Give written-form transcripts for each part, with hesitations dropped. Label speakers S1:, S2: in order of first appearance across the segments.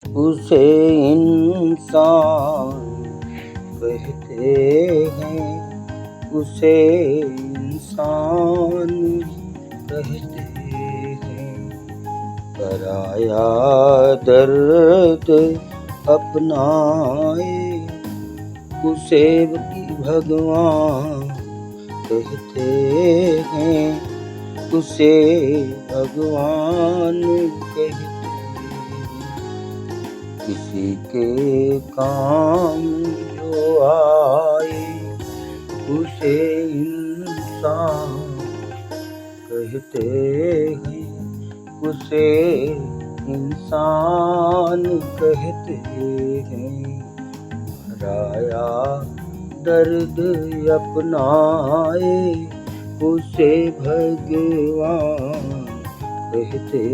S1: उसे इंसान कहते हैं, उसे इंसान कहते हैं। पराया दर्द अपनाए, उसे भी भगवान कहते हैं, उसे भगवान कहते हैं। किसी के काम जो आए, उसे इंसान कहते हैं, उसे इंसान कहते हैं। पराया दर्द अपनाए, उसे भगवान कहते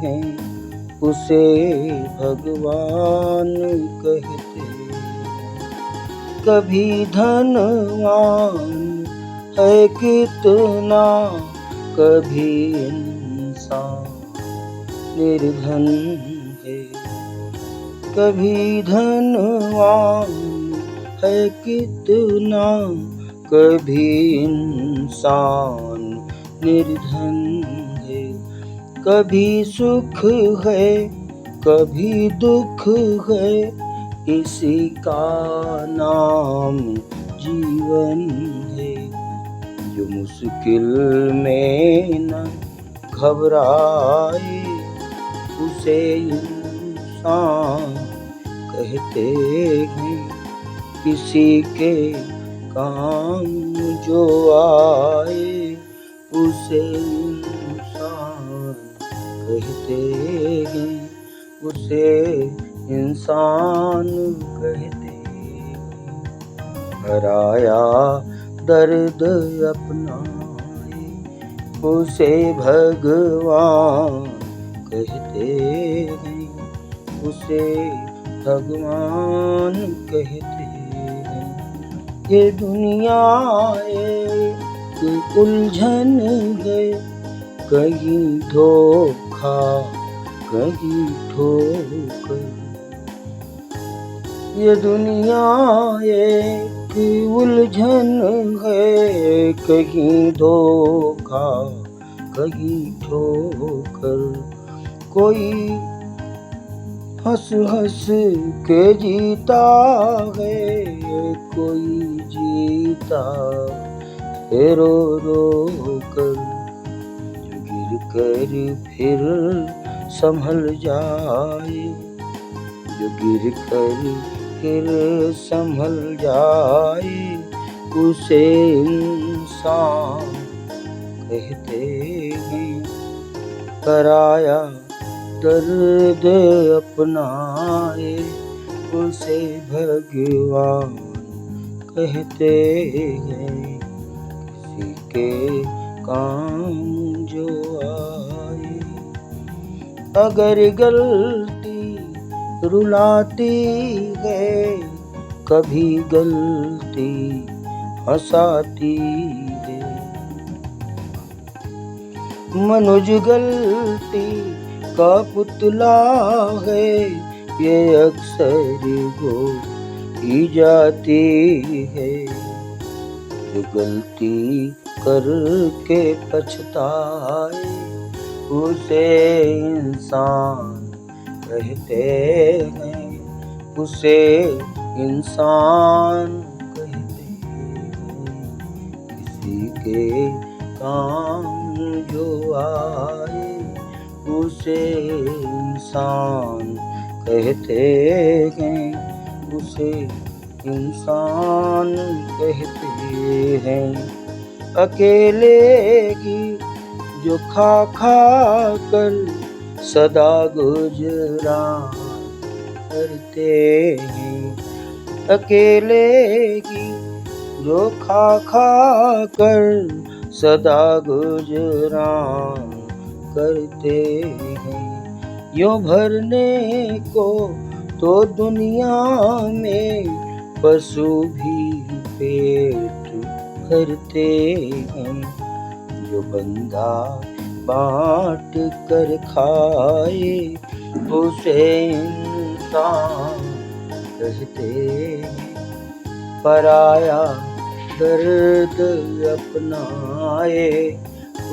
S1: हैं, उसे भगवान कहते हैं। कभी धनवान है कितना, कभी इंसान निर्धन है। कभी धनवान है कितना, कभी इंसान निर्धन है। कभी सुख है, कभी दुख है, इसी का नाम जीवन है। जो मुश्किल में न घबराए, उसे इंसान कहते हैं। किसी के काम जो आए, उसे इंसान कहते हैं, उसे इंसान कहते हैं। पराया दर्द अपनाए, उसे भगवान कहते हैं, उसे भगवान कहते हैं। ये दुनिया एक उलझन है, कहीं धोखा कहीं ठोकर। ये दुनिया एक उलझन है, कहीं धोखा कहीं ठोकर। कोई हंस हंस के जीता है, कोई जीता है रो रो कर। जो गिर कर फिर संभल जाए, जो गिर कर फिर संभल जाए, उसे इंसान कहते हैं। पराया दर्द अपनाए, उसे भगवान कहते हैं। किसी के काम जो आए, अगर गलती रुलाती है, कभी गलती हंसाती है। मनुज गलती का पुतला है, ये अक्सर हो ही जाती है। जो गलती करके पछताए, उसे इंसान कहते हैं, उसे इंसान कहते हैं। किसी के काम जो आए, उसे इंसान कहते हैं, उसे इंसान कहते हैं। अकेले की जो खा खा कर सदा गुजरान करते हैं। अकेले की जो खा खा कर सदा गुजरान करते हैं। यूं भरने को तो दुनिया में पशु भी पेट भरते हैं। जो बंदा बांट कर खाए, उसे इंसान कहते हैं। पराया दर्द अपनाए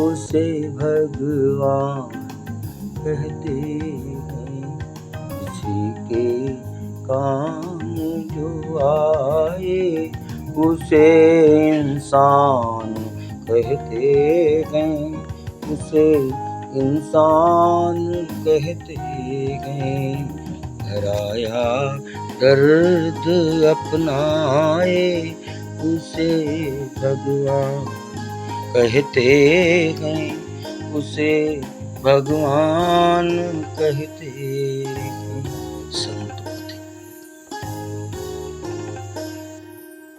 S1: उसे भगवान कहते हैं। किसी के काम जो आए उसे इंसान कहते हैं। उसे इंसान कहते हैं। पराया दर्द अपनाए उसे भगवान कहते हैं। उसे भगवान कहते